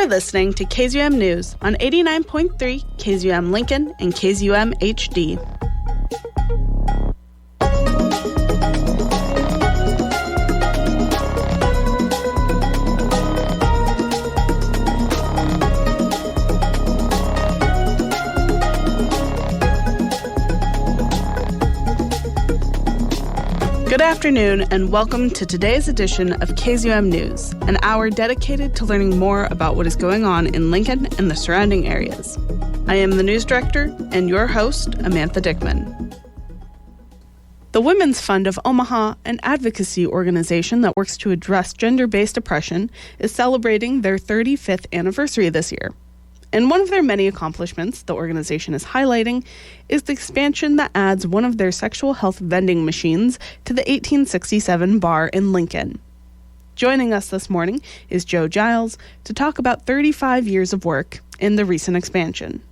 You're listening to KZUM News on 89.3 KZUM Lincoln and KZUM HD. Good afternoon and welcome to today's edition of KZUM News, an hour dedicated to learning more about what is going on in Lincoln and the surrounding areas. I am the news director and your host, Amantha Dickman. The Women's Fund of Omaha, an advocacy organization that works to address gender-based oppression, is celebrating their 35th anniversary this year. And one of their many accomplishments the organization is highlighting is the expansion that adds one of their sexual health vending machines to the 1867 bar in Lincoln. Joining us this morning is Joe Giles to talk about 35 years of work in the recent expansion.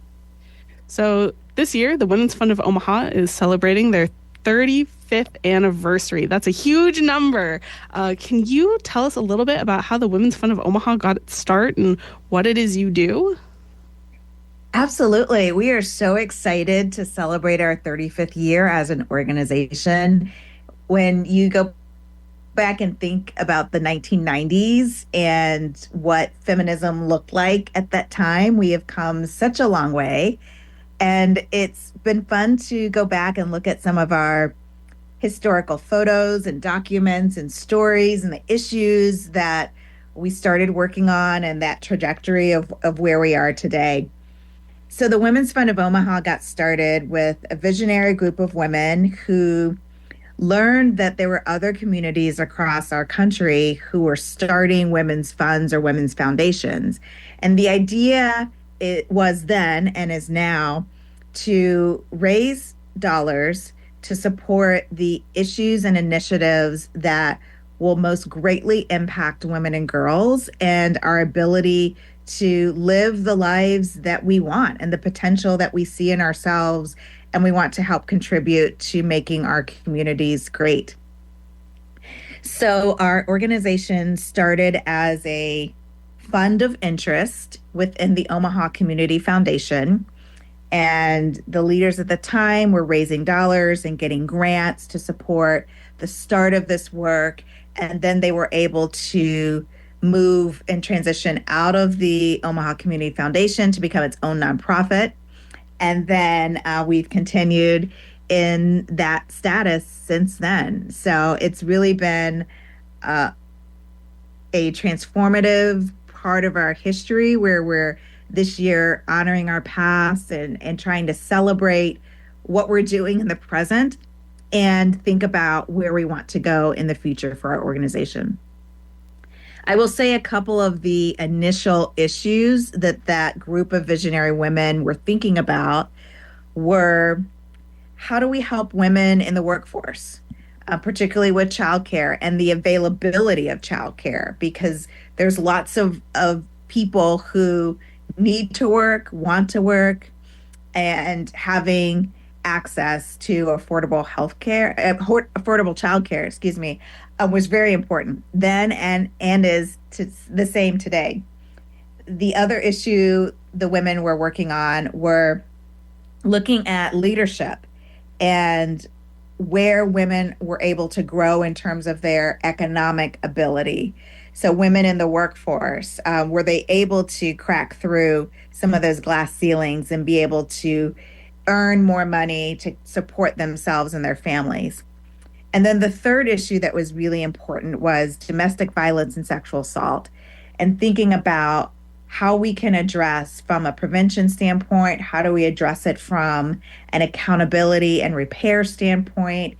So this year, the Women's Fund of Omaha is celebrating their 35th anniversary. That's a huge number. Can you tell us a little bit about how the Women's Fund of Omaha got its start and what it is you do? Absolutely. We are so excited to celebrate our 35th year as an organization. When you go back and think about the 1990s and what feminism looked like at that time, we have come such a long way. And it's been fun to go back and look at some of our historical photos and documents and stories and the issues that we started working on and that trajectory of where we are today. So the Women's Fund of Omaha got started with a visionary group of women who learned that there were other communities across our country who were starting women's funds or women's foundations. And the idea it was then and is now to raise dollars to support the issues and initiatives that will most greatly impact women and girls and our ability to live the lives that we want and the potential that we see in ourselves, and we want to help contribute to making our communities great. So our organization started as a fund of interest within the Omaha Community Foundation, and the leaders at the time were raising dollars and getting grants to support the start of this work, and then they were able to move and transition out of the Omaha Community Foundation to become its own nonprofit. And then we've continued in that status since then. So it's really been a transformative part of our history where we're this year honoring our past and trying to celebrate what we're doing in the present and think about where we want to go in the future for our organization. I will say a couple of the initial issues that group of visionary women were thinking about were, how do we help women in the workforce, particularly with childcare and the availability of childcare, because there's lots of people who need to work, want to work, and having access to affordable childcare, was very important then and is the same today. The other issue the women were working on were looking at leadership and where women were able to grow in terms of their economic ability. So women in the workforce, were they able to crack through some of those glass ceilings and be able to earn more money to support themselves and their families? And then the third issue that was really important was domestic violence and sexual assault, and thinking about how we can address from a prevention standpoint, how do we address it from an accountability and repair standpoint,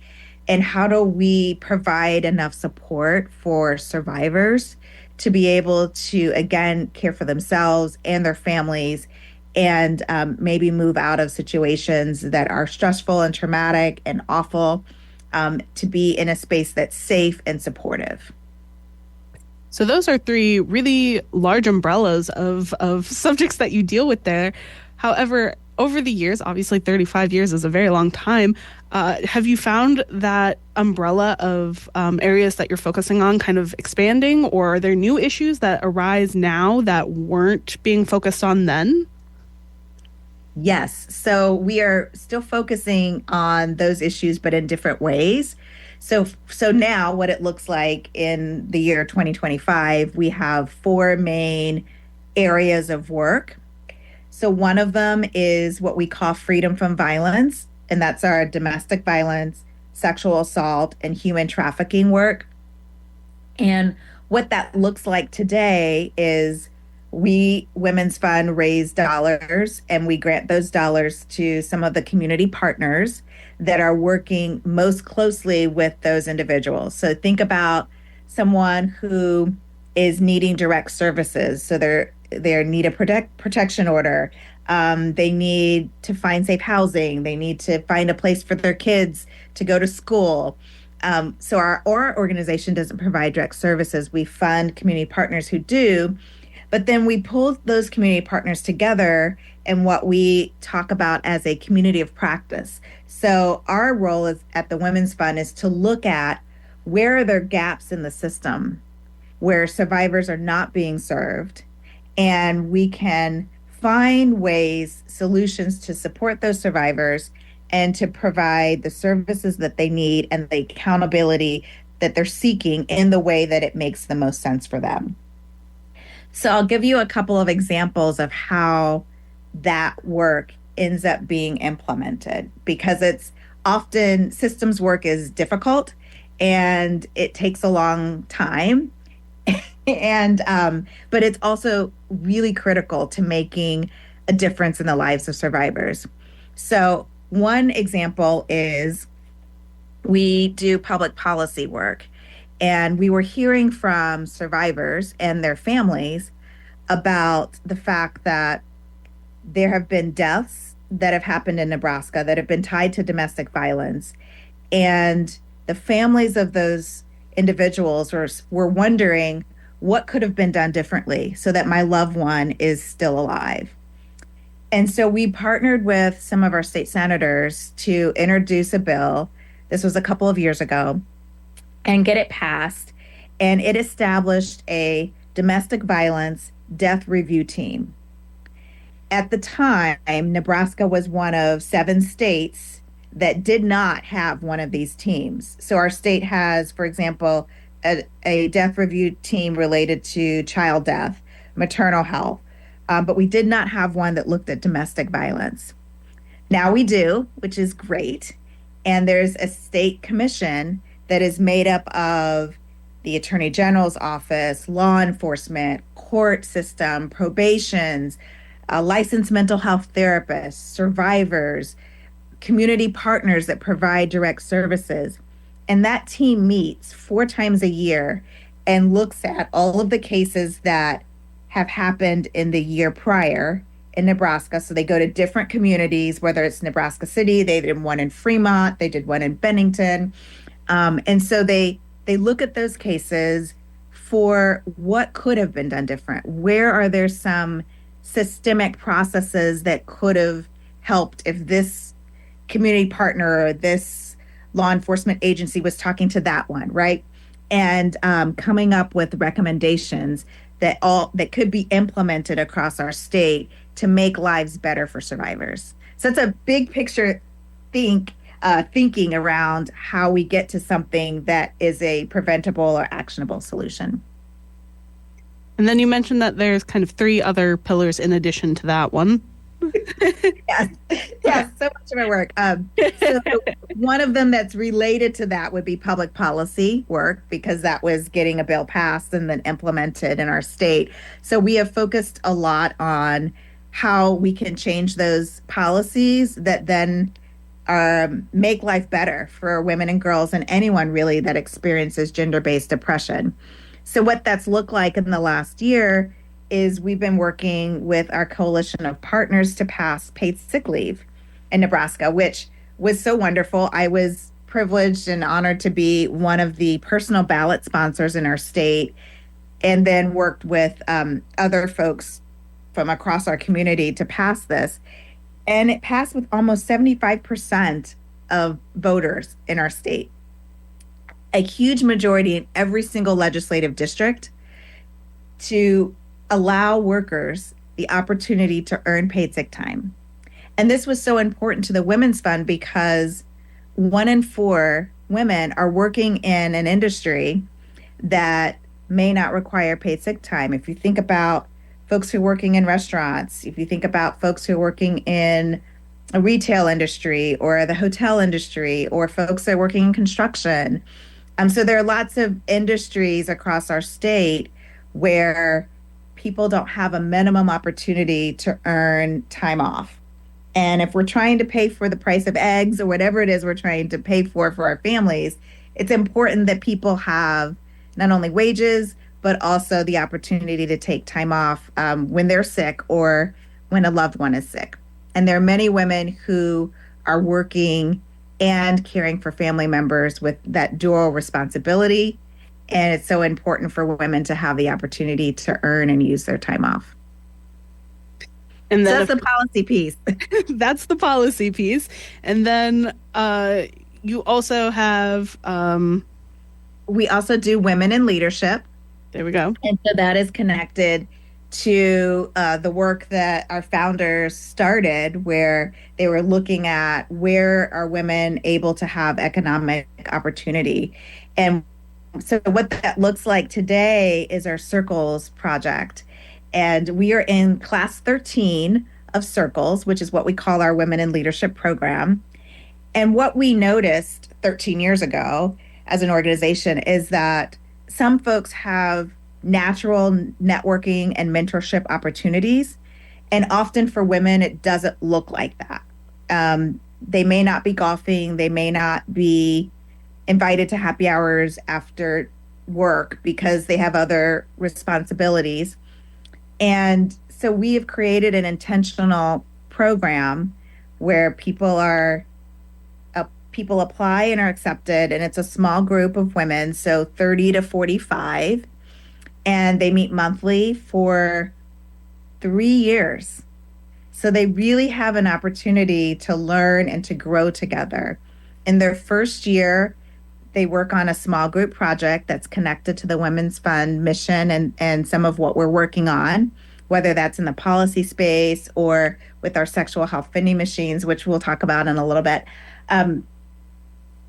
and how do we provide enough support for survivors to be able to, again, care for themselves and their families and maybe move out of situations that are stressful and traumatic and awful, to be in a space that's safe and supportive. So those are three really large umbrellas of subjects that you deal with there. However, over the years, obviously 35 years is a very long time. Have you found that umbrella of areas that you're focusing on kind of expanding, or are there new issues that arise now that weren't being focused on then? Yes. So we are still focusing on those issues, but in different ways. So now what it looks like in the year 2025, we have four main areas of work. So one of them is what we call freedom from violence, and that's our domestic violence, sexual assault, and human trafficking work. And what that looks like today is we, Women's Fund, raise dollars and we grant those dollars to some of the community partners that are working most closely with those individuals. So think about someone who is needing direct services. So they need a protection order. They need to find safe housing. They need to find a place for their kids to go to school. So our organization doesn't provide direct services. We fund community partners who do, but then we pull those community partners together in what we talk about as a community of practice. So our role is at the Women's Fund is to look at where are there gaps in the system where survivors are not being served, and we can find ways, solutions to support those survivors and to provide the services that they need and the accountability that they're seeking in the way that it makes the most sense for them. So I'll give you a couple of examples of how that work ends up being implemented, because it's often systems work is difficult and it takes a long time. And but it's also really critical to making a difference in the lives of survivors. So one example is we do public policy work, and we were hearing from survivors and their families about the fact that there have been deaths that have happened in Nebraska that have been tied to domestic violence. And the families of those individuals were wondering what could have been done differently so that my loved one is still alive. And so we partnered with some of our state senators to introduce a bill. This was a couple of years ago, and get it passed. And it established a domestic violence death review team. At the time, Nebraska was one of 7 states that did not have one of these teams. So our state has, for example, a death review team related to child death, maternal health, but we did not have one that looked at domestic violence. Now we do, which is great. And there's a state commission that is made up of the Attorney General's office, law enforcement, court system, probations, licensed mental health therapists, survivors, community partners that provide direct services. And that team meets 4 times a year and looks at all of the cases that have happened in the year prior in Nebraska. So they go to different communities, whether it's Nebraska City, they did one in Fremont, they did one in Bennington. And so they look at those cases for what could have been done different. Where are there some systemic processes that could have helped if this community partner or this law enforcement agency was talking to that one, right? And coming up with recommendations that could be implemented across our state to make lives better for survivors. So it's a big picture thinking around how we get to something that is a preventable or actionable solution. And then you mentioned that there's kind of 3 other pillars in addition to that one. Yes, so much of my work. So one of them that's related to that would be public policy work, because that was getting a bill passed and then implemented in our state. So we have focused a lot on how we can change those policies that then make life better for women and girls and anyone really that experiences gender-based oppression. So what that's looked like in the last year is we've been working with our coalition of partners to pass paid sick leave in Nebraska, which was so wonderful. I was privileged and honored to be one of the personal ballot sponsors in our state, and then worked with other folks from across our community to pass this. And it passed with almost 75% of voters in our state, a huge majority in every single legislative district, to allow workers the opportunity to earn paid sick time. And this was so important to the Women's Fund because 1 in 4 women are working in an industry that may not require paid sick time. If you think about folks who are working in restaurants, if you think about folks who are working in a retail industry or the hotel industry, or folks that are working in construction. So there are lots of industries across our state where people don't have a minimum opportunity to earn time off. And if we're trying to pay for the price of eggs or whatever it is we're trying to pay for our families, it's important that people have not only wages, but also the opportunity to take time off when they're sick or when a loved one is sick. And there are many women who are working and caring for family members with that dual responsibility. And it's so important for women to have the opportunity to earn and use their time off. And then so that's the policy piece. That's the policy piece. And then you also have... we also do women in leadership. There we go. And so that is connected to the work that our founders started, where they were looking at where are women able to have economic opportunity. And so what that looks like today is our Circles project. And we are in class 13 of Circles, which is what we call our Women in Leadership program. And what we noticed 13 years ago as an organization is that some folks have natural networking and mentorship opportunities. And often for women, it doesn't look like that. They may not be golfing. They may not be invited to happy hours after work because they have other responsibilities. And so we have created an intentional program where people apply and are accepted, and it's a small group of women, so 30 to 45, and they meet monthly for 3 years. So they really have an opportunity to learn and to grow together. In their first year, they work on a small group project that's connected to the Women's Fund mission and some of what we're working on, whether that's in the policy space or with our sexual health vending machines, which we'll talk about in a little bit.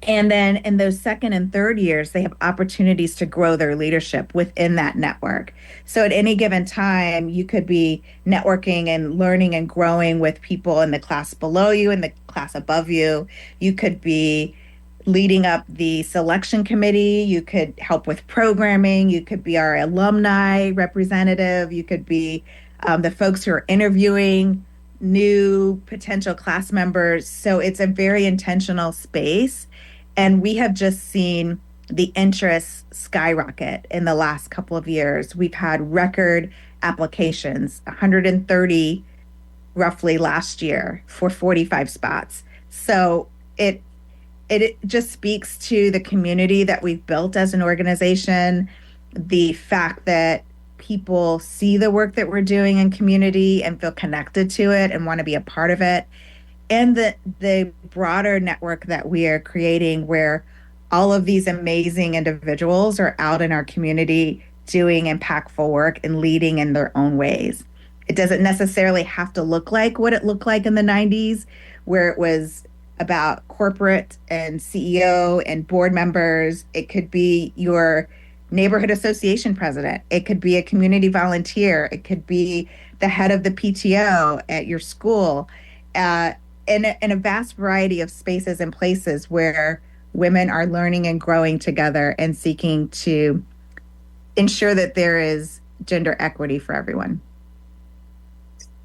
And then in those second and third years, they have opportunities to grow their leadership within that network. So at any given time, you could be networking and learning and growing with people in the class below you and the class above you. You could be leading up the selection committee. You could help with programming. You could be our alumni representative. You could be the folks who are interviewing new potential class members. So it's a very intentional space. And we have just seen the interest skyrocket in the last couple of years. We've had record applications, 130 roughly last year for 45 spots. So it just speaks to the community that we've built as an organization, the fact that people see the work that we're doing in community and feel connected to it and want to be a part of it, and the broader network that we are creating, where all of these amazing individuals are out in our community doing impactful work and leading in their own ways. It doesn't necessarily have to look like what it looked like in the 90s, where it was about corporate and CEO and board members. It could be your neighborhood association president. It could be a community volunteer. It could be the head of the PTO at your school. In a vast variety of spaces and places where women are learning and growing together and seeking to ensure that there is gender equity for everyone.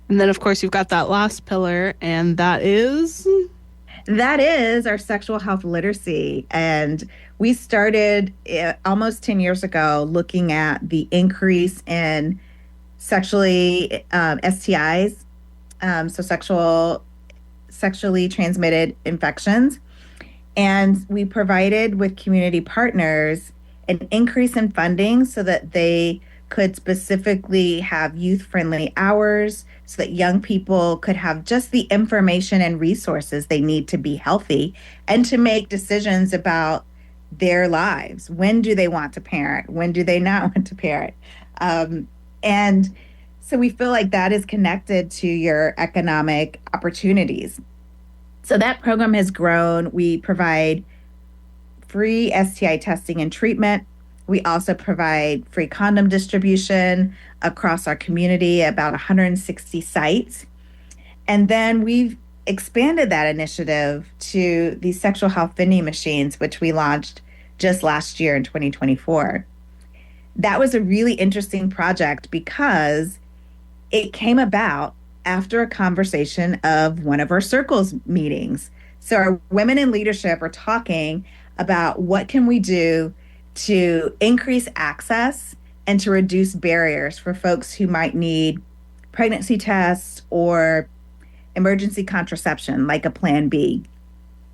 And then, of course, you've got that last pillar, and that is our sexual health literacy. And we started almost 10 years ago looking at the increase in sexually STIs, so sexually transmitted infections. And we provided with community partners an increase in funding so that they could specifically have youth-friendly hours, so that young people could have just the information and resources they need to be healthy and to make decisions about their lives. When do they want to parent? When do they not want to parent? And so we feel like that is connected to your economic opportunities. So that program has grown. We provide free STI testing and treatment. We also provide free condom distribution across our community, about 160 sites. And then we've expanded that initiative to the sexual health vending machines, which we launched just last year in 2024. That was a really interesting project because it came about after a conversation of one of our circles meetings. So our women in leadership are talking about what can we do to increase access and to reduce barriers for folks who might need pregnancy tests or emergency contraception, like a Plan B.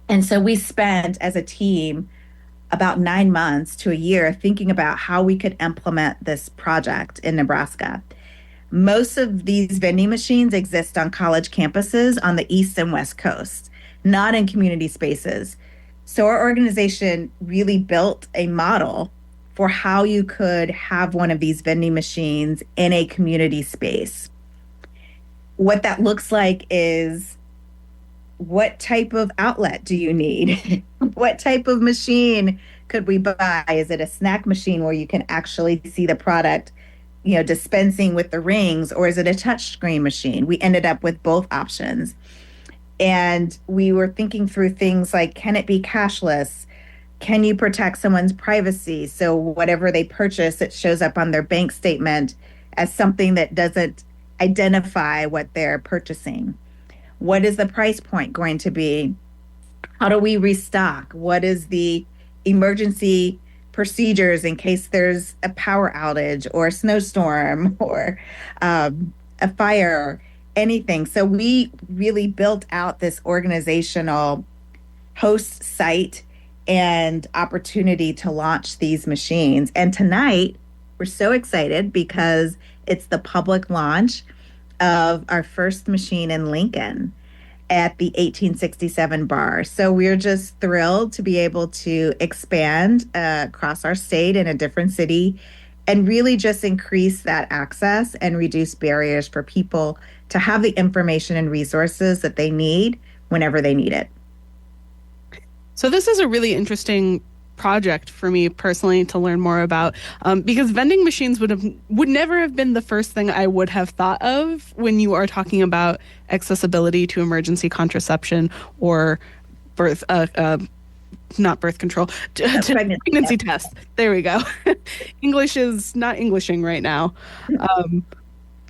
And so we spent as a team about 9 months to a year thinking about how we could implement this project in Nebraska. Most of these vending machines exist on college campuses on the East and West Coast, not in community spaces. So our organization really built a model for how you could have one of these vending machines in a community space. What that looks like is, what type of outlet do you need? What type of machine could we buy? Is it a snack machine where you can actually see the product, dispensing with the rings, or is it a touchscreen machine? We ended up with both options. And we were thinking through things like, can it be cashless? Can you protect someone's privacy? So whatever they purchase, it shows up on their bank statement as something that doesn't identify what they're purchasing. What is the price point going to be? How do we restock? What is the emergency procedures in case there's a power outage or a snowstorm or a fire, anything? So we really built out this organizational host site and opportunity to launch these machines. And tonight, we're so excited because it's the public launch of our first machine in Lincoln at the 1867 bar. So we're just thrilled to be able to expand across our state in a different city and really just increase that access and reduce barriers for people to have the information and resources that they need whenever they need it. So this is a really interesting project for me personally to learn more about, because vending machines would never have been the first thing I would have thought of when you are talking about accessibility to emergency contraception or not birth control, to pregnancy test. There we go. English is not Englishing right now.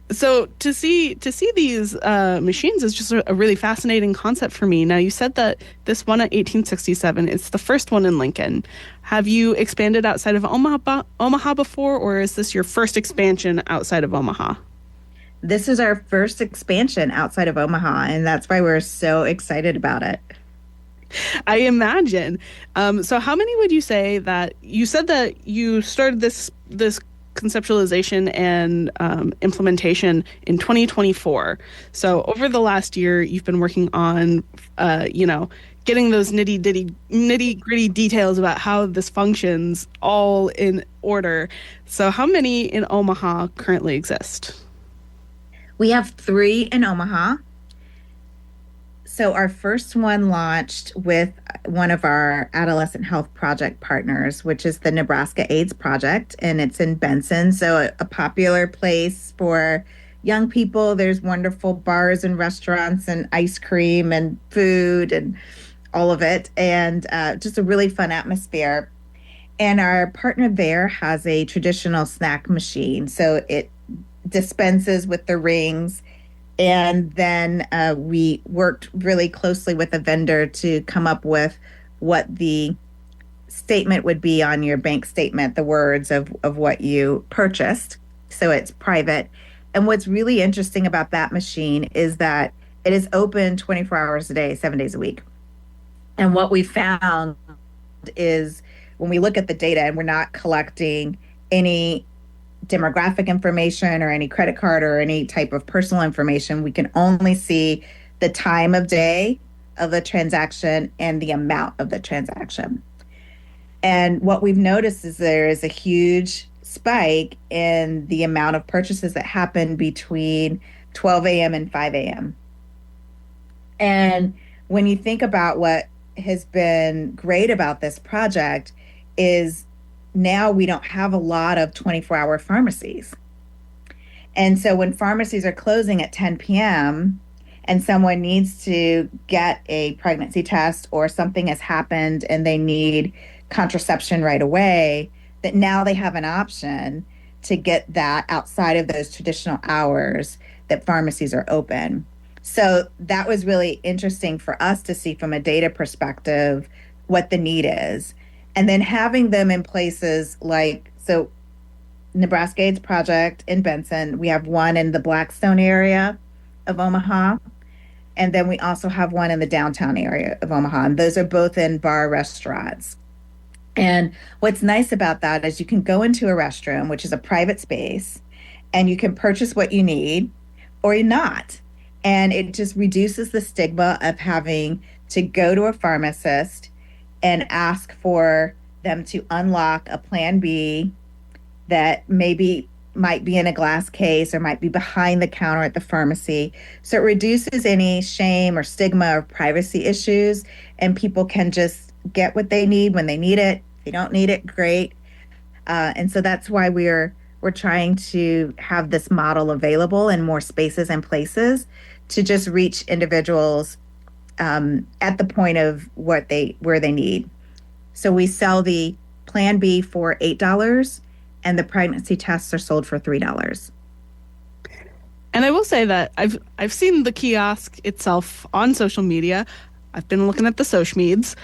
So to see these machines is just a really fascinating concept for me. Now, you said that this one at 1867, it's the first one in Lincoln. Have you expanded outside of Omaha before, or is this your first expansion outside of Omaha? This is our first expansion outside of Omaha, and that's why we're so excited about it. I imagine. So how many would you say that you said that you started this conceptualization and implementation in 2024. So over the last year, you've been working on, getting those nitty gritty details about how this functions all in order. So how many in Omaha currently exist? We have 3 in Omaha. So our first one launched with one of our adolescent health project partners, which is the Nebraska AIDS Project, and it's in Benson. So a popular place for young people. There's wonderful bars and restaurants and ice cream and food and all of it, and just a really fun atmosphere. And our partner there has a traditional snack machine. So it dispenses with the rings. And then we worked really closely with a vendor to come up with what the statement would be on your bank statement, the words of what you purchased. So it's private. And what's really interesting about that machine is that it is open 24 hours a day, 7 days a week. And what we found is when we look at the data, and we're not collecting any demographic information or any credit card or any type of personal information. We can only see the time of day of the transaction and the amount of the transaction. And what we've noticed is there is a huge spike in the amount of purchases that happen between 12 a.m. and 5 a.m. And when you think about what has been great about this project is now we don't have a lot of 24-hour pharmacies. And so when pharmacies are closing at 10 p.m. and someone needs to get a pregnancy test or something has happened and they need contraception right away, that now they have an option to get that outside of those traditional hours that pharmacies are open. So that was really interesting for us to see from a data perspective what the need is. And then having them in places like, so Nebraska AIDS Project in Benson, we have one in the Blackstone area of Omaha. And then we also have one in the downtown area of Omaha. And those are both in bar restaurants. And what's nice about that is you can go into a restroom, which is a private space, and you can purchase what you need or not. And it just reduces the stigma of having to go to a pharmacist and ask for them to unlock a plan B that maybe might be in a glass case or might be behind the counter at the pharmacy. So it reduces any shame or stigma or privacy issues, and people can just get what they need when they need it. If they don't need it, great. And so that's why we're trying to have this model available in more spaces and places to just reach individuals at the point of where they need. So we sell the Plan B for $8, and the pregnancy tests are sold for $3. And I will say that I've seen the kiosk itself on social media. I've been looking at the social meds.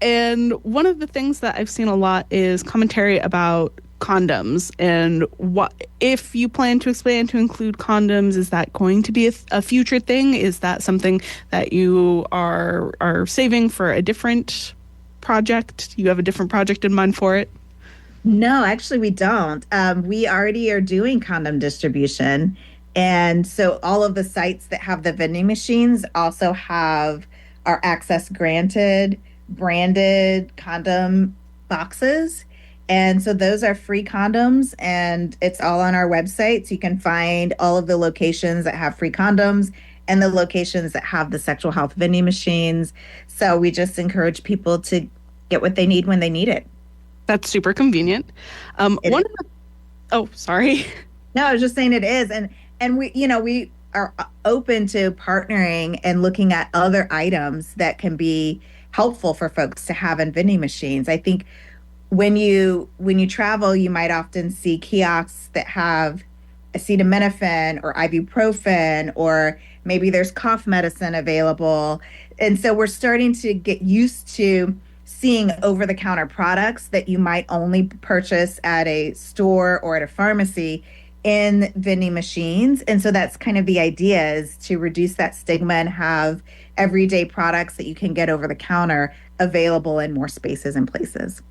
And one of the things that I've seen a lot is commentary about condoms and what if you plan to expand to include condoms. Is that going to be a future thing? Is that something that you are saving for a different project? You have a different project in mind for it? No, actually, we don't. We already are doing condom distribution. And so all of the sites that have the vending machines also have our access granted branded condom boxes. And so those are free condoms, and it's all on our website. So you can find all of the locations that have free condoms and the locations that have the sexual health vending machines. So we just encourage people to get what they need when they need it. That's super convenient. Oh, sorry. No, I was just saying it is. And we are open to partnering and looking at other items that can be helpful for folks to have in vending machines. I think when you travel, you might often see kiosks that have acetaminophen or ibuprofen, or maybe there's cough medicine available. And so we're starting to get used to seeing over-the-counter products that you might only purchase at a store or at a pharmacy in vending machines. And so that's kind of the idea, is to reduce that stigma and have everyday products that you can get over the counter available in more spaces and places.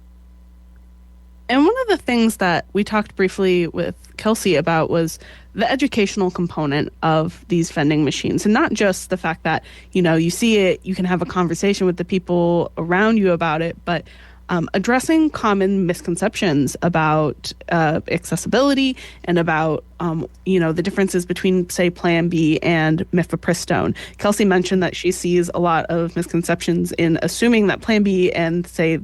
And one of the things that we talked briefly with Kelsey about was the educational component of these vending machines, and not just the fact that, you see it, you can have a conversation with the people around you about it, but addressing common misconceptions about accessibility and about, the differences between, say, Plan B and mifepristone. Kelsey mentioned that she sees a lot of misconceptions in assuming that Plan B and, say,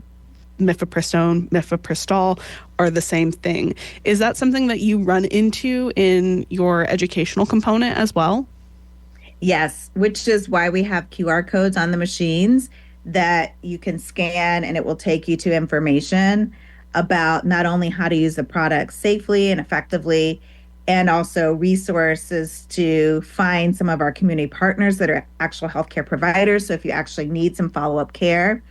mifepristol are the same thing. Is that something that you run into in your educational component as well? Yes, which is why we have QR codes on the machines that you can scan, and it will take you to information about not only how to use the product safely and effectively, and also resources to find some of our community partners that are actual healthcare providers. So if you actually need some follow-up care,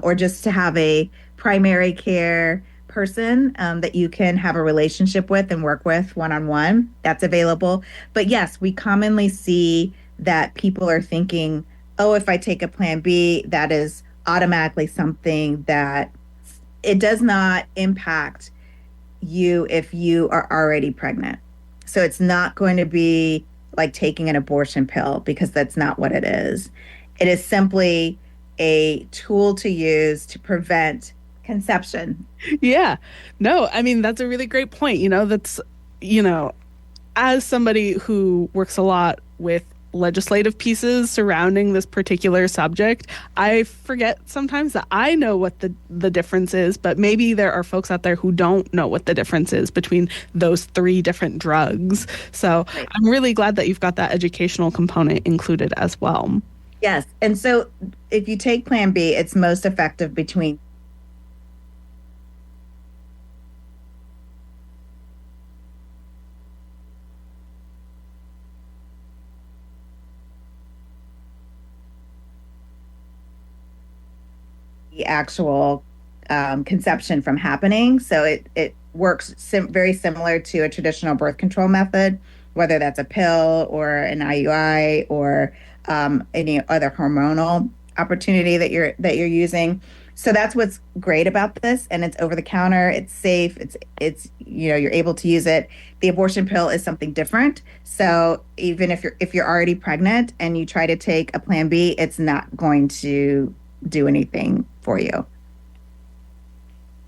or just to have a primary care person that you can have a relationship with and work with one-on-one, that's available. But yes, we commonly see that people are thinking, oh, if I take a Plan B, that is automatically something that it does not impact you if you are already pregnant. So it's not going to be like taking an abortion pill because that's not what it is. It is simply a tool to use to prevent conception. Yeah. No, I mean, that's a really great point. You know, as somebody who works a lot with legislative pieces surrounding this particular subject, I forget sometimes that I know what the difference is, but maybe there are folks out there who don't know what the difference is between those three different drugs. So Right. I'm really glad that you've got that educational component included as well. Yes. And so if you take Plan B, it's most effective between the actual conception from happening. So it works very similar to a traditional birth control method, whether that's a pill or an IUI or any other hormonal opportunity that you're using. So that's what's great about this, and it's over the counter. It's safe. It's you're able to use it. The abortion pill is something different. So even if you're already pregnant and you try to take a Plan B, it's not going to do anything for you.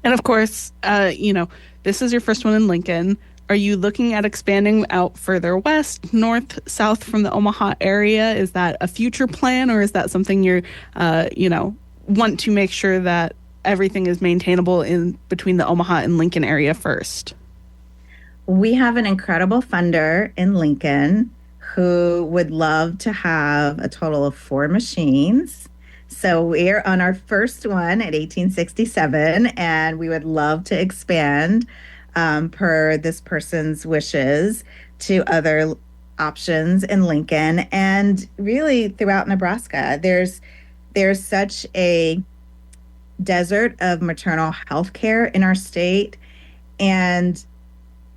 And of course, this is your first one in Lincoln. Are you looking at expanding out further west, north, south from the Omaha area? Is that a future plan, or is that something want to make sure that everything is maintainable in between the Omaha and Lincoln area first? We have an incredible funder in Lincoln who would love to have a total of 4 machines. So we're on our first one at 1867, and we would love to expand per this person's wishes to other options in Lincoln and really throughout Nebraska. There's such a desert of maternal health care in our state, and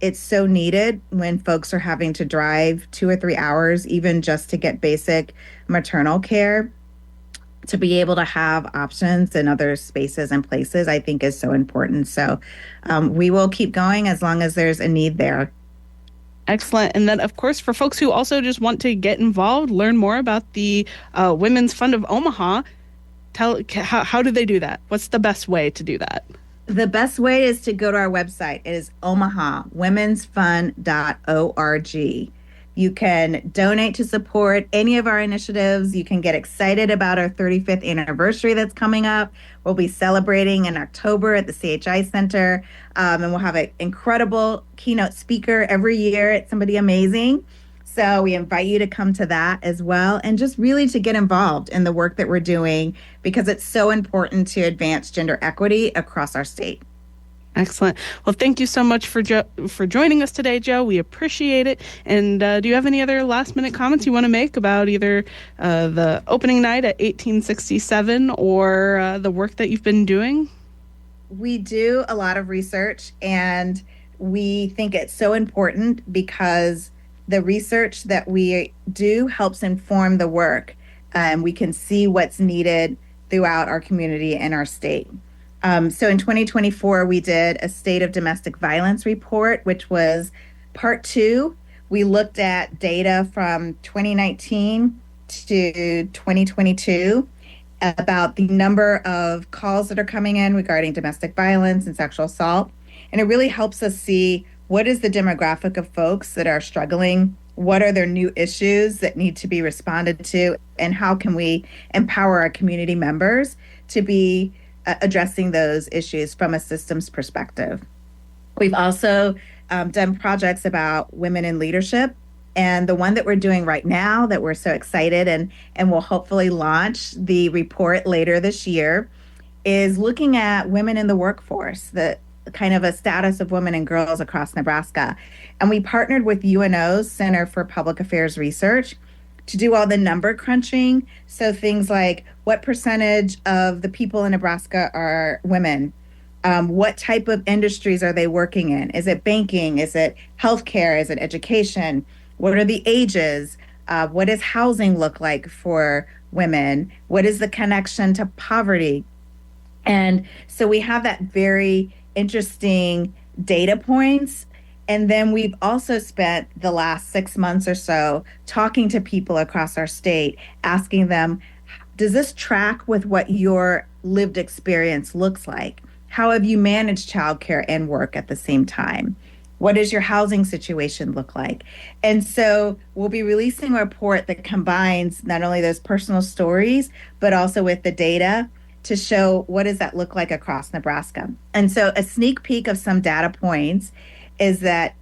it's so needed when folks are having to drive 2 or 3 hours, even just to get basic maternal care. To be able to have options in other spaces and places, I think is so important. So we will keep going as long as there's a need there. Excellent. And then, of course, for folks who also just want to get involved, learn more about the Women's Fund of Omaha, how do they do that? What's the best way to do that? The best way is to go to our website. It is omahawomensfund.org. You can donate to support any of our initiatives. You can get excited about our 35th anniversary that's coming up. We'll be celebrating in October at the CHI Center, and we'll have an incredible keynote speaker every year. It's somebody amazing. So we invite you to come to that as well, and just really to get involved in the work that we're doing because it's so important to advance gender equity across our state. Excellent. Well, thank you so much for joining us today, Joe. We appreciate it. And do you have any other last minute comments you want to make about either the opening night at 1867 or the work that you've been doing? We do a lot of research, and we think it's so important because the research that we do helps inform the work. We can see what's needed throughout our community and our state. So in 2024, we did a state of domestic violence report, which was part 2. We looked at data from 2019 to 2022 about the number of calls that are coming in regarding domestic violence and sexual assault. And it really helps us see what is the demographic of folks that are struggling, what are their new issues that need to be responded to, and how can we empower our community members to be addressing those issues from a systems perspective. We've also done projects about women in leadership. And the one that we're doing right now that we're so excited and will hopefully launch the report later this year is looking at women in the workforce, the kind of a status of women and girls across Nebraska. And we partnered with UNO's Center for Public Affairs Research to do all the number crunching. So things like what percentage of the people in Nebraska are women? What type of industries are they working in? Is it banking? Is it healthcare? Is it education? What are the ages? What does housing look like for women? What is the connection to poverty? And so we have that very interesting data points. And then we've also spent the last 6 months or so talking to people across our state, asking them, does this track with what your lived experience looks like? How have you managed childcare and work at the same time? What does your housing situation look like? And so we'll be releasing a report that combines not only those personal stories, but also with the data to show what does that look like across Nebraska. And so a sneak peek of some data points is that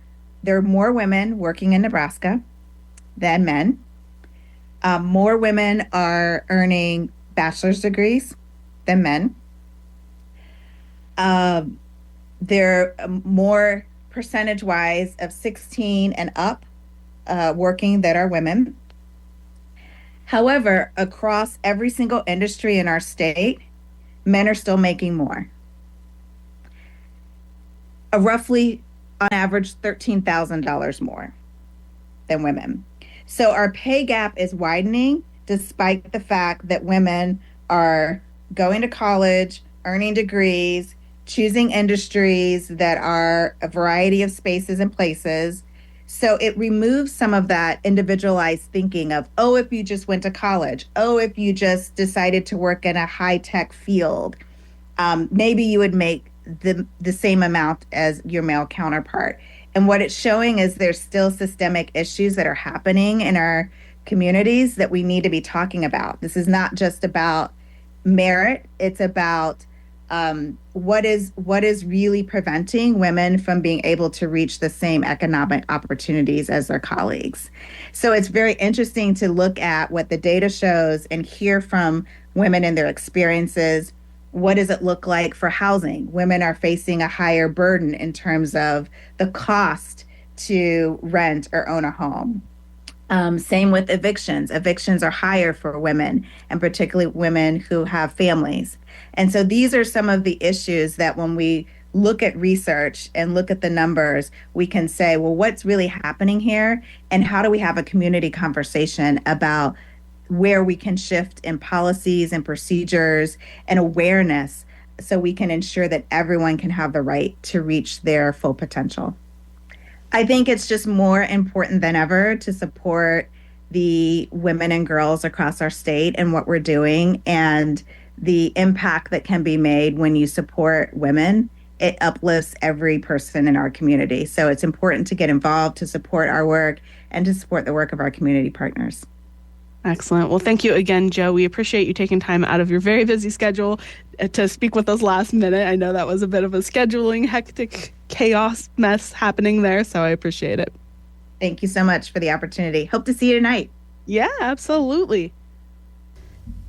there are more women working in Nebraska than men. More women are earning bachelor's degrees than men. There are more percentage-wise of 16 and up working that are women. However, across every single industry in our state, men are still making more. Roughly, on average, $13,000 more than women. So our pay gap is widening despite the fact that women are going to college, earning degrees, choosing industries that are a variety of spaces and places. So it removes some of that individualized thinking of, oh, if you just went to college, oh, if you just decided to work in a high-tech field, maybe you would make the same amount as your male counterpart. And what it's showing is there's still systemic issues that are happening in our communities that we need to be talking about. This is not just about merit, it's about what is really preventing women from being able to reach the same economic opportunities as their colleagues. So it's very interesting to look at what the data shows and hear from women and their experiences. What does it look like for housing? Women are facing a higher burden in terms of the cost to rent or own a home. Same with evictions. Evictions are higher for women, and particularly women who have families. And so these are some of the issues that when we look at research and look at the numbers, we can say, well, what's really happening here? And how do we have a community conversation about where we can shift in policies and procedures and awareness so we can ensure that everyone can have the right to reach their full potential. I think it's just more important than ever to support the women and girls across our state and what we're doing and the impact that can be made when you support women. It uplifts every person in our community. So it's important to get involved, to support our work, and to support the work of our community partners. Excellent. Well, thank you again, Joe. We appreciate you taking time out of your very busy schedule to speak with us last minute. I know that was a bit of a scheduling, hectic, chaos mess happening there, so I appreciate it. Thank you so much for the opportunity. Hope to see you tonight. Yeah, absolutely.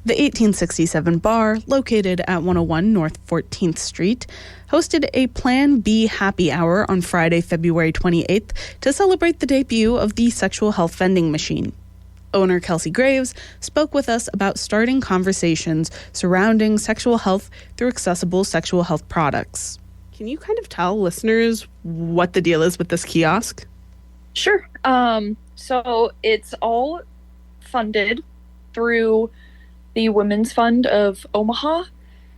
The 1867 bar, located at 101 North 14th Street, hosted a Plan B happy hour on Friday, February 28th to celebrate the debut of the sexual health vending machine. Owner Kelsey Graves spoke with us about starting conversations surrounding sexual health through accessible sexual health products. Can you kind of tell listeners what the deal is with this kiosk? Sure. So it's all funded through the Women's Fund of Omaha,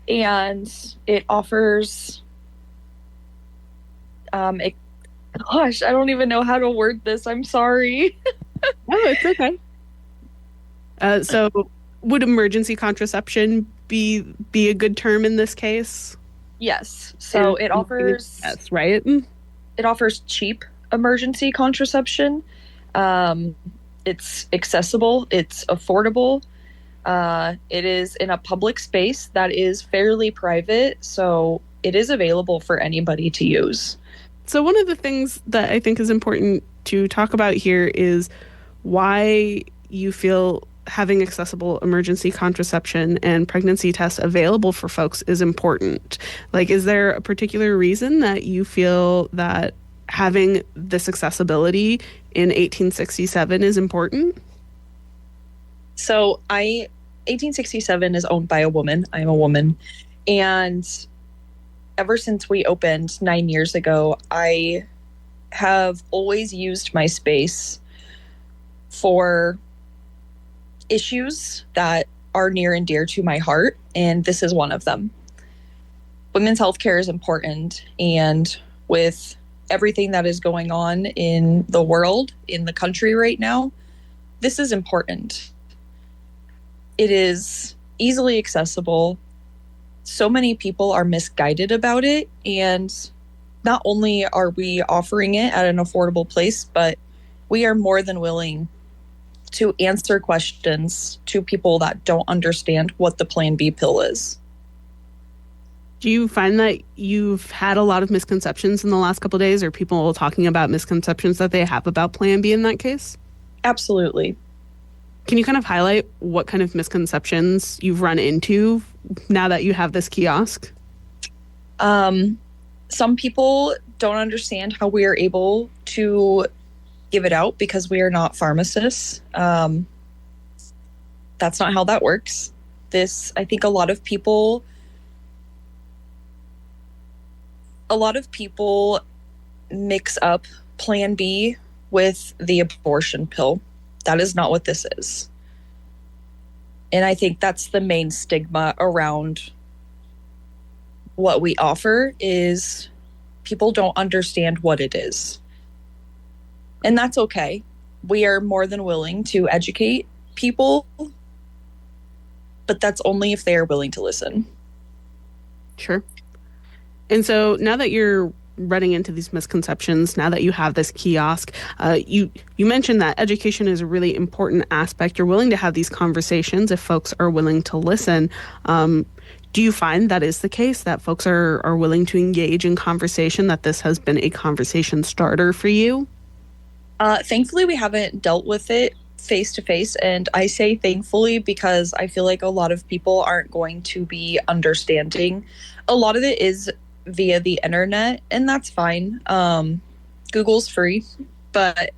and it offers, gosh, I don't even know how to word this. I'm sorry. No, it's okay. So would emergency contraception be a good term in this case? Yes. So it offers... Yes, right? It offers cheap emergency contraception. It's accessible. It's affordable. It is in a public space that is fairly private, so it is available for anybody to use. So one of the things that I think is important to talk about here is why you feel having accessible emergency contraception and pregnancy tests available for folks is important. Like, is there a particular reason that you feel that having this accessibility in 1867 is important? So 1867 is owned by a woman. I am a woman. And ever since we opened 9 years ago, I have always used my space for issues that are near and dear to my heart, and this is one of them. Women's healthcare is important, and with everything that is going on in the world, in the country right now, this is important. It is easily accessible. So many people are misguided about it. And not only are we offering it at an affordable place, but we are more than willing to answer questions to people that don't understand what the Plan B pill is. Do you find that you've had a lot of misconceptions in the last couple of days, or people talking about misconceptions that they have about Plan B in that case? Absolutely. Can you kind of highlight what kind of misconceptions you've run into now that you have this kiosk? Some people don't understand how we are able to give it out because we are not pharmacists. That's not how that works. I think a lot of people mix up Plan B with the abortion pill. That is not what this is. And I think that's the main stigma around what we offer is people don't understand what it is. And that's okay. We are more than willing to educate people, but that's only if they are willing to listen. Sure. And so now that you're running into these misconceptions, now that you have this kiosk, you mentioned that education is a really important aspect. You're willing to have these conversations if folks are willing to listen. Do you find that is the case, that folks are willing to engage in conversation, that this has been a conversation starter for you? Thankfully, we haven't dealt with it face to face. And I say thankfully because I feel like a lot of people aren't going to be understanding. A lot of it is via the internet, and that's fine. Google's free, but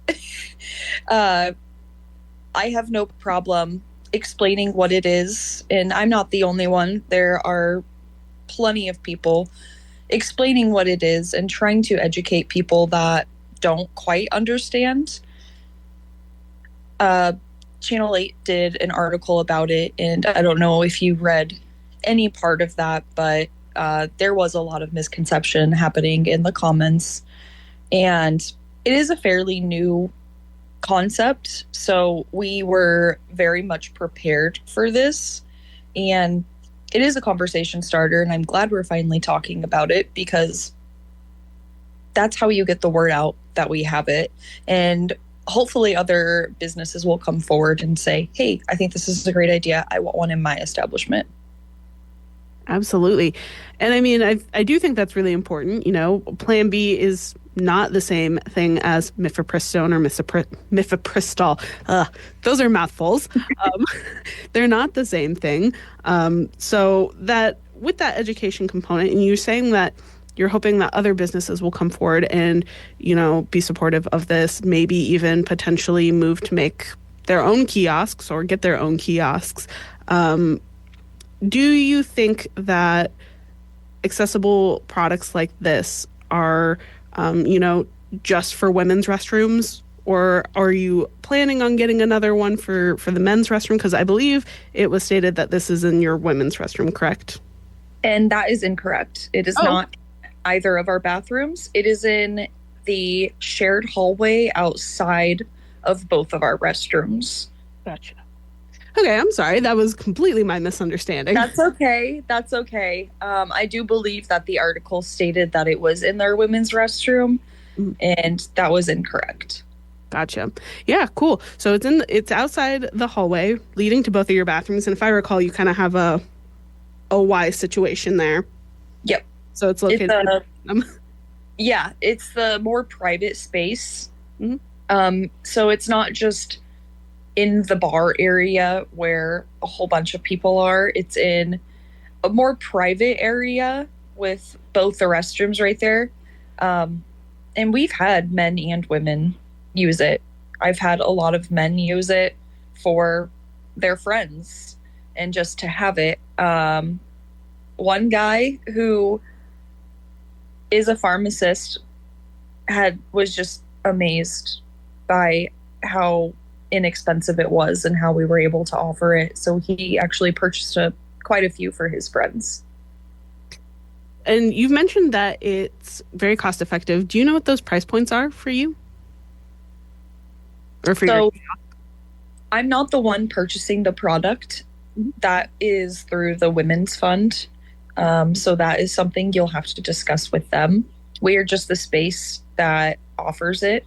I have no problem explaining what it is. And I'm not the only one. There are plenty of people explaining what it is and trying to educate people that don't quite understand. Channel 8 did an article about it, and I don't know if you read any part of that, but there was a lot of misconception happening in the comments, and it is a fairly new concept, so we were very much prepared for this, and it is a conversation starter, and I'm glad we're finally talking about it because that's how you get the word out that we have it. And hopefully other businesses will come forward and say, hey, I think this is a great idea. I want one in my establishment. Absolutely. And I mean, I do think that's really important. You know, Plan B is not the same thing as mifepristone or mifepristol. Those are mouthfuls. They're not the same thing. So that with that education component, and you're saying that you're hoping that other businesses will come forward and, you know, be supportive of this, maybe even potentially move to make their own kiosks or get their own kiosks. Do you think that accessible products like this are, just for women's restrooms? Or are you planning on getting another one for the men's restroom? Because I believe it was stated that this is in your women's restroom, correct? And that is incorrect. It is not either of our bathrooms. It is in the shared hallway outside of both of our restrooms. Gotcha. Okay, I'm sorry. That was completely my misunderstanding. That's okay. I do believe that the article stated that it was in their women's restroom, and that was incorrect. Gotcha. Yeah, cool. So it's outside the hallway leading to both of your bathrooms, and if I recall, you kind of have a Y situation there. Yep. So it's located. It's the more private space. Mm-hmm. So it's not just in the bar area where a whole bunch of people are. It's in a more private area with both the restrooms right there. And we've had men and women use it. I've had a lot of men use it for their friends and just to have it. One guy who is a pharmacist was just amazed by how inexpensive it was and how we were able to offer it. So he actually purchased quite a few for his friends. And you've mentioned that it's very cost effective. Do you know what those price points are for you? Or for your I'm not the one purchasing the product. That is through the Women's Fund. So that is something you'll have to discuss with them. We are just the space that offers it.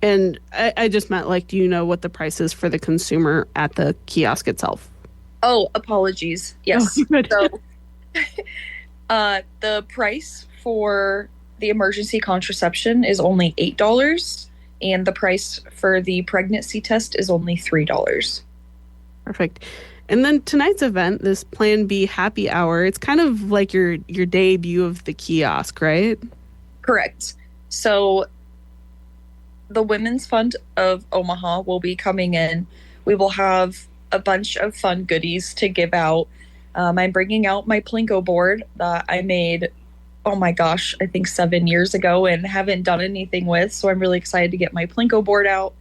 And I just meant, like, do you know what the price is for the consumer at the kiosk itself? Oh, apologies. Yes. So the price for the emergency contraception is only $8, and the price for the pregnancy test is only $3. Perfect. And then tonight's event, this Plan B happy hour, it's kind of like your debut of the kiosk, right? Correct. So the Women's Fund of Omaha will be coming in. We will have a bunch of fun goodies to give out. I'm bringing out my Plinko board that I made, oh my gosh, I think 7 years ago and haven't done anything with. So I'm really excited to get my Plinko board out.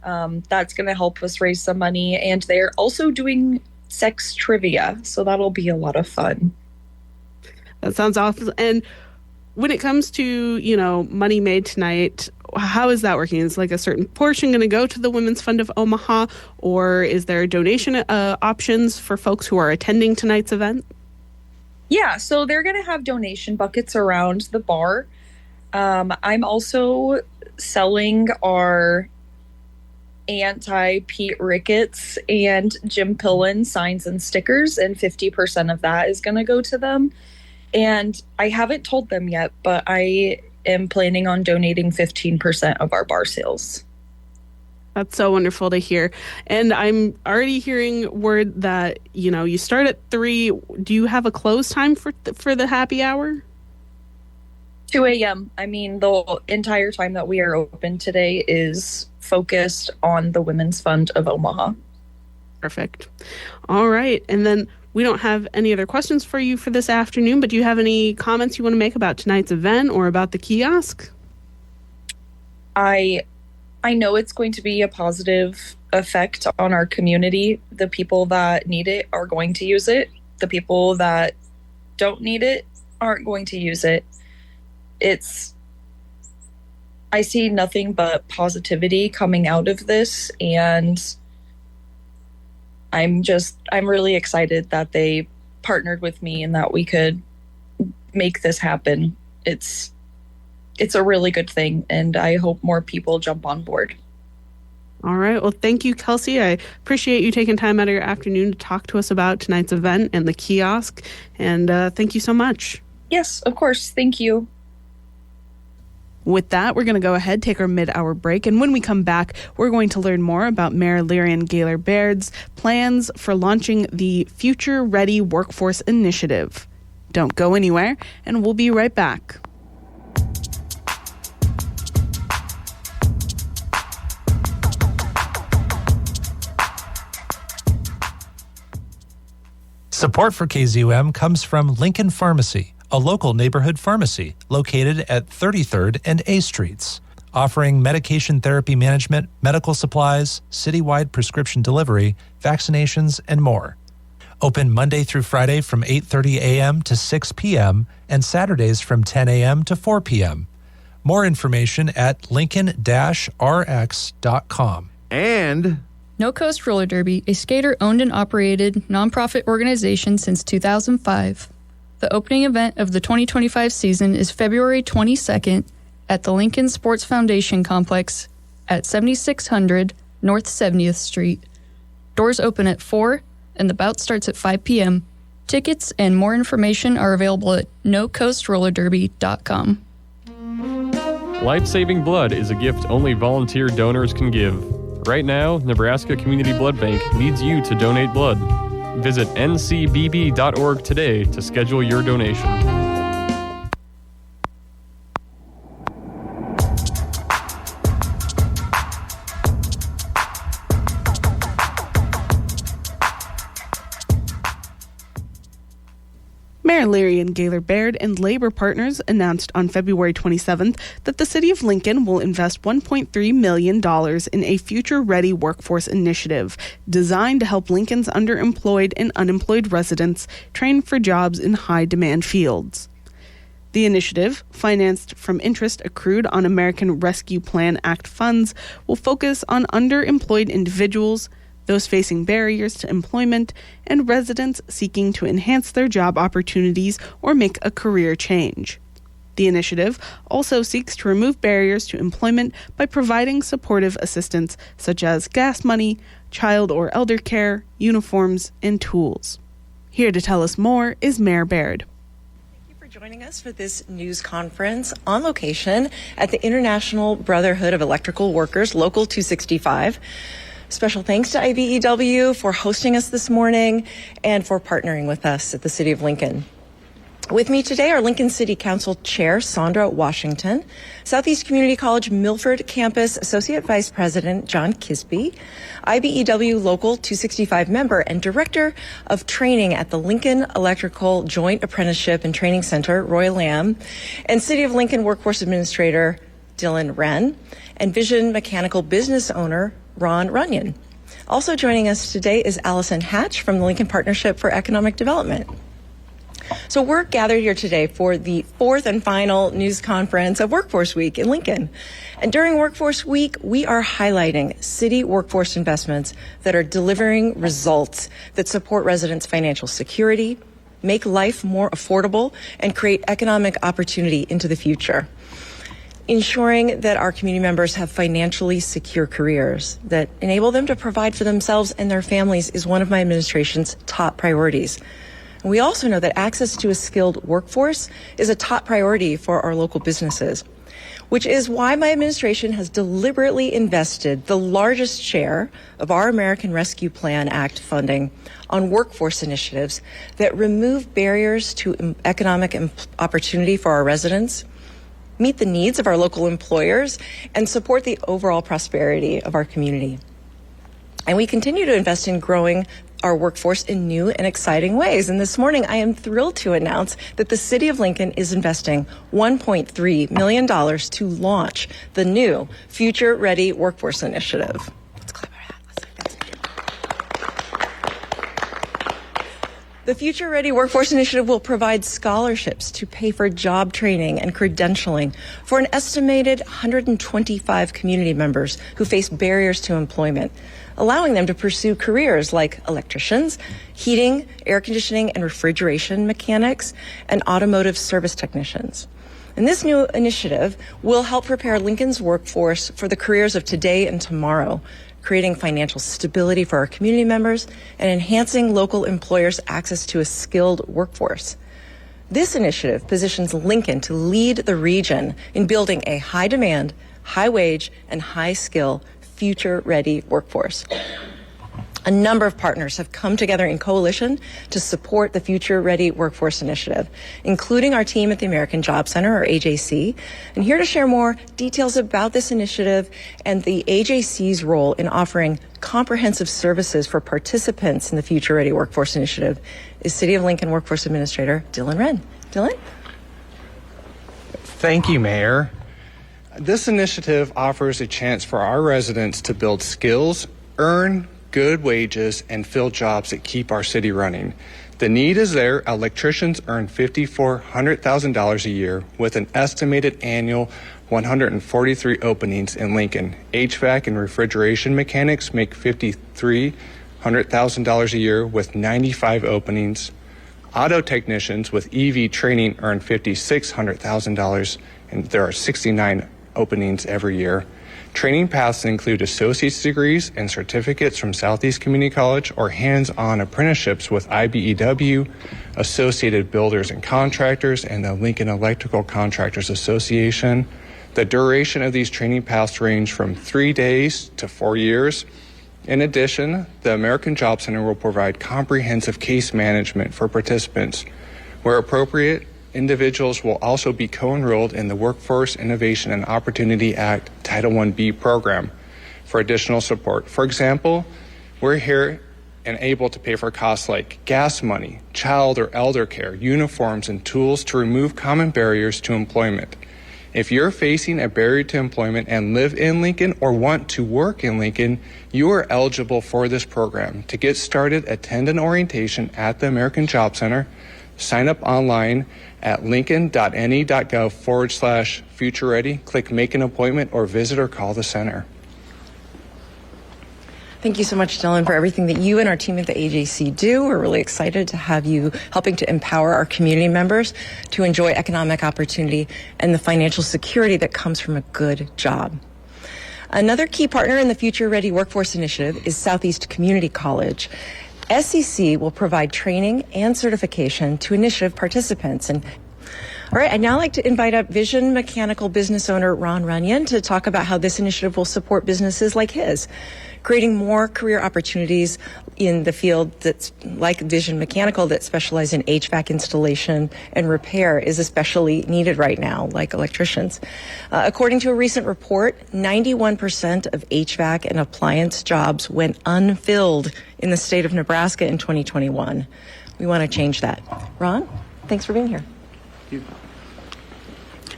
That's going to help us raise some money. And they're also doing sex trivia. So that'll be a lot of fun. That sounds awesome. And when it comes to, money made tonight, how is that working? Is like a certain portion going to go to the Women's Fund of Omaha, or is there donation options for folks who are attending tonight's event? Yeah, so they're going to have donation buckets around the bar. I'm also selling our anti-Pete Ricketts and Jim Pillen signs and stickers, and 50% of that is going to go to them. And I haven't told them yet, but I am planning on donating 15% of our bar sales. That's so wonderful to hear. And I'm already hearing word that, you start at 3. Do you have a close time for the happy hour? 2 a.m. I mean, the entire time that we are open today is focused on the Women's Fund of Omaha. Perfect. All right. And then we don't have any other questions for you for this afternoon, but do you have any comments you want to make about tonight's event or about the kiosk? I know it's going to be a positive effect on our community. The people that need it are going to use it. The people that don't need it aren't going to use it. I see nothing but positivity coming out of this, and I'm really excited that they partnered with me and that we could make this happen. It's a really good thing, and I hope more people jump on board. All right. Well, thank you, Kelsey. I appreciate you taking time out of your afternoon to talk to us about tonight's event and the kiosk. And thank you so much. Yes, of course. Thank you. With that, we're going to go ahead, take our mid-hour break, and when we come back, we're going to learn more about Mayor Lyrian Gaylor-Baird's plans for launching the Future Ready Workforce Initiative. Don't go anywhere, and we'll be right back. Support for KZUM comes from Lincoln Pharmacy, a local neighborhood pharmacy located at 33rd and A Streets, offering medication therapy management, medical supplies, citywide prescription delivery, vaccinations, and more. Open Monday through Friday from 8:30 a.m. to 6 p.m. and Saturdays from 10 a.m. to 4 p.m. More information at lincoln-rx.com. And No Coast Roller Derby, a skater-owned and operated nonprofit organization since 2005. The opening event of the 2025 season is February 22nd at the Lincoln Sports Foundation Complex at 7600 North 70th Street. Doors open at 4 and the bout starts at 5 p.m. Tickets and more information are available at nocoastrollerderby.com. Life-saving blood is a gift only volunteer donors can give. Right now, Nebraska Community Blood Bank needs you to donate blood. Visit ncbb.org today to schedule your donation. Mayor Leary and Gaylor Baird and labor partners announced on February 27th that the City of Lincoln will invest $1.3 million in a future-ready workforce initiative designed to help Lincoln's underemployed and unemployed residents train for jobs in high-demand fields. The initiative, financed from interest accrued on American Rescue Plan Act funds, will focus on underemployed individuals, those facing barriers to employment, and residents seeking to enhance their job opportunities or make a career change. The initiative also seeks to remove barriers to employment by providing supportive assistance such as gas money, child or elder care, uniforms, and tools. Here to tell us more is Mayor Baird. Joining us for this news conference on location at the International Brotherhood of Electrical Workers, Local 265. Special thanks to IBEW for hosting us this morning and for partnering with us at the City of Lincoln. With me today are Lincoln City Council Chair Sandra Washington, Southeast Community College Milford Campus Associate Vice President John Kisby, IBEW Local 265 member and Director of Training at the Lincoln Electrical Joint Apprenticeship and Training Center, Roy Lamb, and City of Lincoln Workforce Administrator Dylan Wren, and Vision Mechanical Business Owner Ron Runyon. Also joining us today is Allison Hatch from the Lincoln Partnership for Economic Development. So we're gathered here today for the fourth and final news conference of Workforce Week in Lincoln. And during Workforce Week, we are highlighting city workforce investments that are delivering results that support residents' financial security, make life more affordable, and create economic opportunity into the future. Ensuring that our community members have financially secure careers that enable them to provide for themselves and their families is one of my administration's top priorities. And we also know that access to a skilled workforce is a top priority for our local businesses, which is why my administration has deliberately invested the largest share of our American Rescue Plan Act funding on workforce initiatives that remove barriers to economic opportunity for our residents, meet the needs of our local employers, and support the overall prosperity of our community. And we continue to invest in growing our workforce in new and exciting ways. And this morning, I am thrilled to announce that the City of Lincoln is investing $1.3 million to launch the new Future Ready Workforce Initiative. Let's clap our hands. The Future Ready Workforce Initiative will provide scholarships to pay for job training and credentialing for an estimated 125 community members who face barriers to employment, allowing them to pursue careers like electricians, heating, air conditioning, and refrigeration mechanics, and automotive service technicians. And this new initiative will help prepare Lincoln's workforce for the careers of today and tomorrow, creating financial stability for our community members and enhancing local employers' access to a skilled workforce. This initiative positions Lincoln to lead the region in building a high-demand, high-wage, and high-skill future-ready workforce. A number of partners have come together in coalition to support the Future Ready Workforce Initiative, including our team at the American Job Center, or AJC. And here to share more details about this initiative and the AJC's role in offering comprehensive services for participants in the Future Ready Workforce Initiative is City of Lincoln Workforce Administrator Dylan Wren. Dylan? Thank you, Mayor. This initiative offers a chance for our residents to build skills, earn good wages, and fill jobs that keep our city running. The need is there. Electricians earn $5,400,000 a year with an estimated annual 143 openings in Lincoln. HVAC and refrigeration mechanics make $5,300,000 a year with 95 openings. Auto technicians with EV training earn $5,600,000, and there are 69 openings every year. Training paths include associate's degrees and certificates from Southeast Community College or hands-on apprenticeships with IBEW, Associated Builders and Contractors, and the Lincoln Electrical Contractors Association. The duration of these training paths range from 3 days to 4 years. In addition, the American Job Center will provide comprehensive case management for participants. Where appropriate, individuals will also be co-enrolled in the Workforce Innovation and Opportunity Act Title I-B program for additional support. For example, we're here and able to pay for costs like gas money, child or elder care, uniforms, and tools to remove common barriers to employment. If you're facing a barrier to employment and live in Lincoln or want to work in Lincoln, you are eligible for this program. To get started, attend an orientation at the American Job Center. Sign up online at lincoln.ne.gov/future ready. Click make an appointment or visit or call the center. Thank you so much, Dylan, for everything that you and our team at the AJC do. We're really excited to have you helping to empower our community members to enjoy economic opportunity and the financial security that comes from a good job. Another key partner in the Future Ready Workforce Initiative is Southeast Community College. SCC will provide training and certification to initiative participants. And all right, I'd now like to invite up Vision Mechanical business owner Ron Runyon to talk about how this initiative will support businesses like his, creating more career opportunities in the field that's like Vision Mechanical that specialize in HVAC installation and repair is especially needed right now, like electricians. According to a recent report, 91% of HVAC and appliance jobs went unfilled in the state of Nebraska in 2021. We want to change that. Ron, thanks for being here.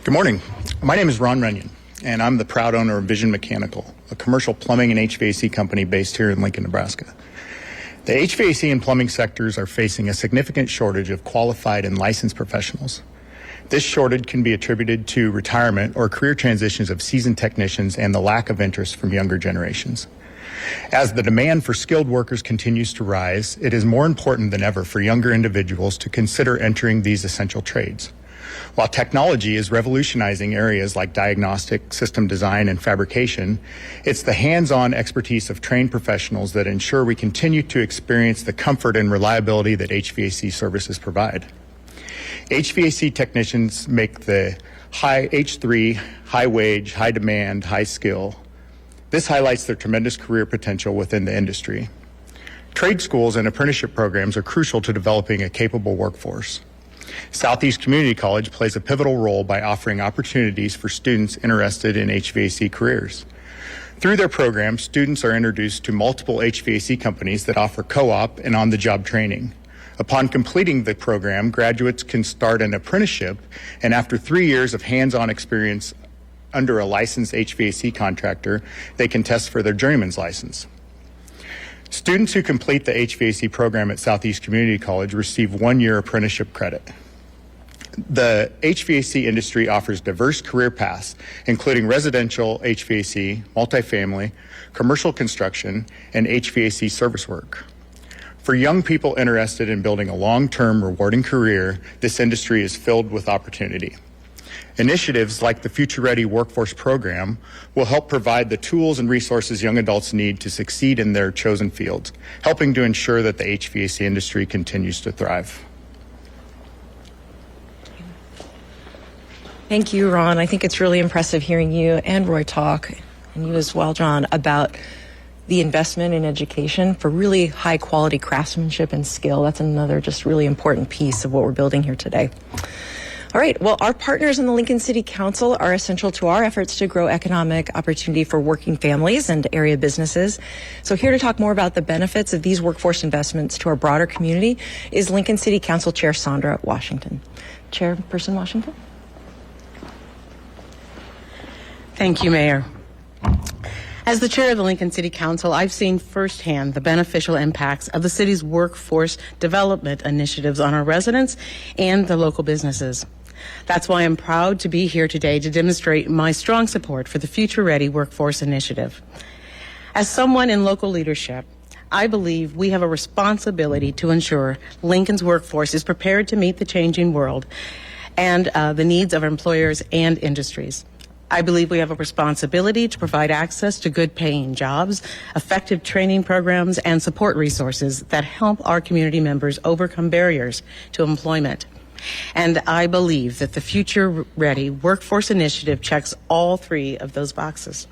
Good morning. My name is Ron Runyon, and I'm the proud owner of Vision Mechanical, a commercial plumbing and HVAC company based here in Lincoln, Nebraska. The HVAC and plumbing sectors are facing a significant shortage of qualified and licensed professionals. This shortage can be attributed to retirement or career transitions of seasoned technicians and the lack of interest from younger generations. As the demand for skilled workers continues to rise, it is more important than ever for younger individuals to consider entering these essential trades. While technology is revolutionizing areas like diagnostic, system design, and fabrication, it's the hands-on expertise of trained professionals that ensure we continue to experience the comfort and reliability that HVAC services provide. HVAC technicians make the high H3, high wage, high demand, high skill. This highlights their tremendous career potential within the industry. Trade schools and apprenticeship programs are crucial to developing a capable workforce. Southeast Community College plays a pivotal role by offering opportunities for students interested in HVAC careers. Through their program, students are introduced to multiple HVAC companies that offer co-op and on-the-job training. Upon completing the program, graduates can start an apprenticeship, and after 3 years of hands-on experience under a licensed HVAC contractor, they can test for their journeyman's license. Students who complete the HVAC program at Southeast Community College receive 1 year apprenticeship credit. The HVAC industry offers diverse career paths, including residential HVAC, multifamily, commercial construction, and HVAC service work. For young people interested in building a long-term, rewarding career, this industry is filled with opportunity. Initiatives like the Future Ready Workforce Program will help provide the tools and resources young adults need to succeed in their chosen fields, helping to ensure that the HVAC industry continues to thrive. Thank you, Ron. I think it's really impressive hearing you and Roy talk, and you as well, John, about the investment in education for really high quality craftsmanship and skill. That's another just really important piece of what we're building here today. All right. Well, our partners in the Lincoln City Council are essential to our efforts to grow economic opportunity for working families and area businesses. So here to talk more about the benefits of these workforce investments to our broader community is Lincoln City Council Chair Sandra Washington. Chairperson Washington. Thank you, Mayor. As the chair of the Lincoln City Council, I've seen firsthand the beneficial impacts of the city's workforce development initiatives on our residents and the local businesses. That's why I'm proud to be here today to demonstrate my strong support for the Future Ready Workforce Initiative. As someone in local leadership, I believe we have a responsibility to ensure Lincoln's workforce is prepared to meet the changing world and the needs of employers and industries. I believe we have a responsibility to provide access to good paying jobs, effective training programs, and support resources that help our community members overcome barriers to employment. And I believe that the Future Ready Workforce Initiative checks all three of those boxes.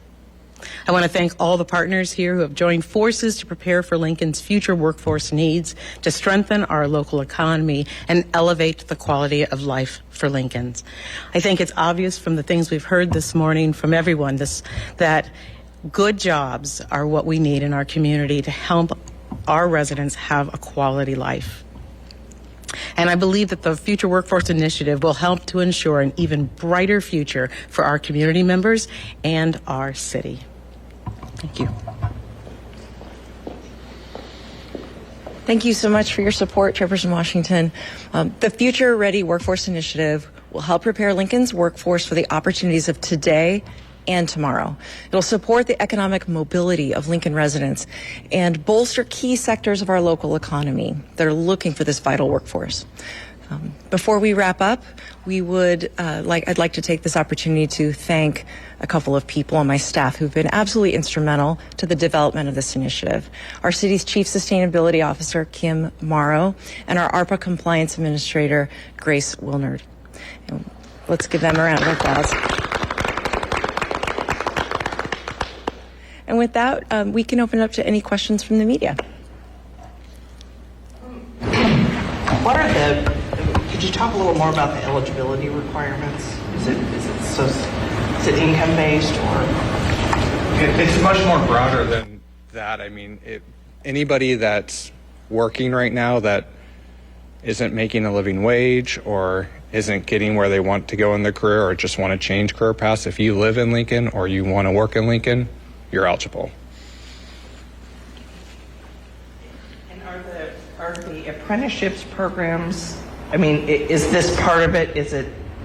I want to thank all the partners here who have joined forces to prepare for Lincoln's future workforce needs, to strengthen our local economy and elevate the quality of life for Lincolns. I think it's obvious from the things we've heard this morning from everyone that good jobs are what we need in our community to help our residents have a quality life. And I believe that the Future Workforce Initiative will help to ensure an even brighter future for our community members and our city. Thank you. Thank you so much for your support, Chairperson Washington. The Future Ready Workforce Initiative will help prepare Lincoln's workforce for the opportunities of today and tomorrow. It'll support the economic mobility of Lincoln residents and bolster key sectors of our local economy that are looking for this vital workforce. Before we wrap up, I'd like to take this opportunity to thank a couple of people on my staff who've been absolutely instrumental to the development of this initiative. Our city's Chief Sustainability Officer, Kim Morrow, and our ARPA Compliance Administrator, Grace Wilnard. And let's give them a round of applause. And with that, we can open it up to any questions from the media. Could you talk a little more about the eligibility requirements? Is it income based or? It's much more broader than that. I mean, anybody that's working right now that isn't making a living wage or isn't getting where they want to go in their career or just want to change career paths, if you live in Lincoln or you want to work in Lincoln, you're eligible. And are the apprenticeships programs, I mean, is this part of it?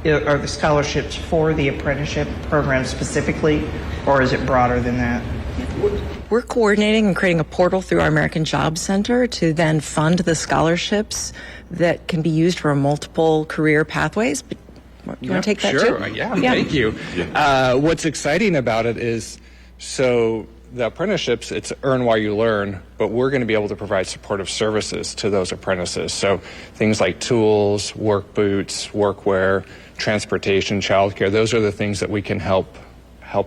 Are the scholarships for the apprenticeship program specifically, or is it broader than that? We're coordinating and creating a portal through our American Jobs Center to then fund the scholarships that can be used for multiple career pathways. But you want to take that sure. too? Yeah, thank you. What's exciting about it is, so the apprenticeships, it's earn while you learn, but we're going to be able to provide supportive services to those apprentices. So things like tools, work boots, workwear, transportation, childcare, those are the things that we can help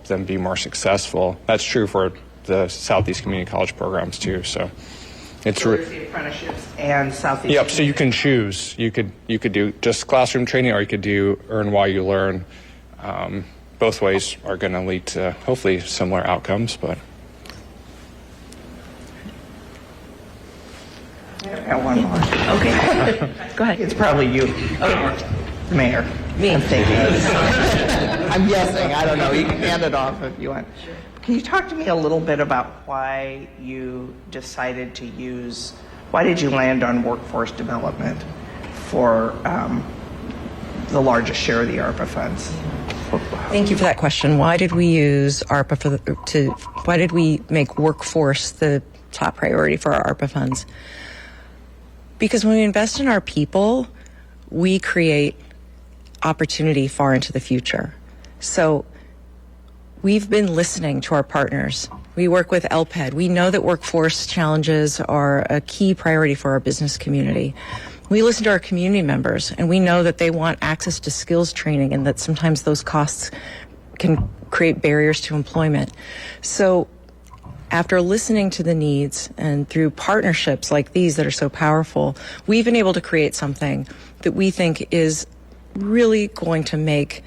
them be more successul. That's true for the Southeast Community College programs too. So it's there's the apprenticeships and Southeast. Yep. So you can choose. You could do just classroom training, or you could do earn while you learn. Both ways are going to lead to hopefully similar outcomes, but. I got one more. Okay. Go ahead. It's probably you. Okay. Mayor. Me. I'm thinking. I'm guessing. I don't know. You can hand it off if you want. Can you talk to me a little bit about why you decided to why did you land on workforce development for the largest share of the ARPA funds? Thank you for that question. Why did we use ARPA why did we make workforce the top priority for our ARPA funds? Because when we invest in our people, we create opportunity far into the future. So we've been listening to our partners. We work with LPED. We know that workforce challenges are a key priority for our business community. We listen to our community members, and we know that they want access to skills training and that sometimes those costs can create barriers to employment. So after listening to the needs and through partnerships like these that are so powerful, we've been able to create something that we think is really going to make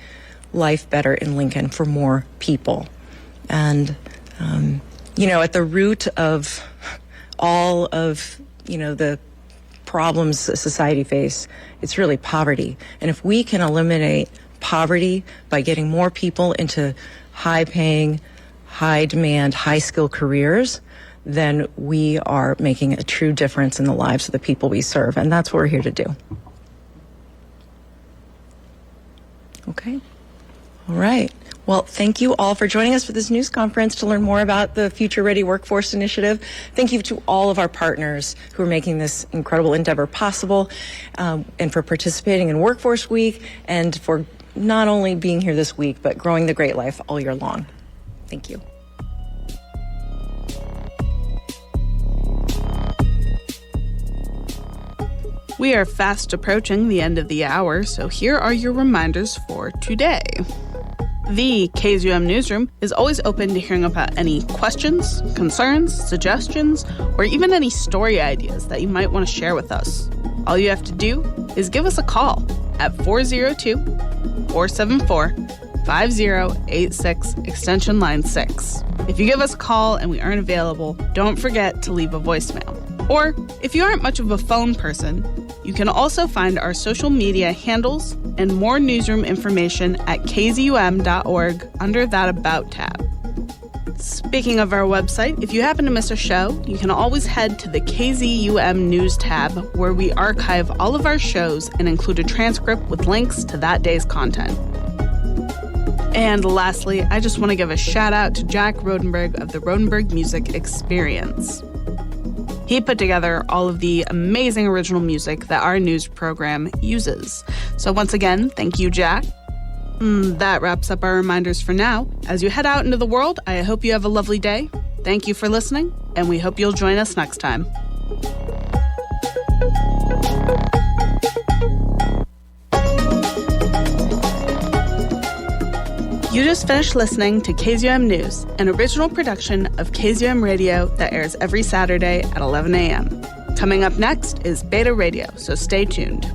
life better in Lincoln for more people. And, at the root of all of, the problems society face, it's really poverty. And if we can eliminate poverty by getting more people into high-paying, high-demand, high-skill careers, then we are making a true difference in the lives of the people we serve. And that's what we're here to do. Okay. All right. Well, thank you all for joining us for this news conference to learn more about the Future Ready Workforce Initiative. Thank you to all of our partners who are making this incredible endeavor possible, and for participating in Workforce Week, and for not only being here this week, but growing the great life all year long. Thank you. We are fast approaching the end of the hour, so here are your reminders for today. The KZUM Newsroom is always open to hearing about any questions, concerns, suggestions, or even any story ideas that you might want to share with us. All you have to do is give us a call at 402-474-5086, extension line 6. If you give us a call and we aren't available, don't forget to leave a voicemail. Or, if you aren't much of a phone person, you can also find our social media handles and more newsroom information at kzum.org under that About tab. Speaking of our website, if you happen to miss a show, you can always head to the KZUM News tab, where we archive all of our shows and include a transcript with links to that day's content. And lastly, I just want to give a shout out to Jack Rodenberg of the Rodenberg Music Experience. He put together all of the amazing original music that our news program uses. So once again, thank you, Jack. That wraps up our reminders for now. As you head out into the world, I hope you have a lovely day. Thank you for listening, and we hope you'll join us next time. You just finished listening to KZUM News, an original production of KZUM Radio that airs every Saturday at 11 a.m. Coming up next is Beta Radio, so stay tuned.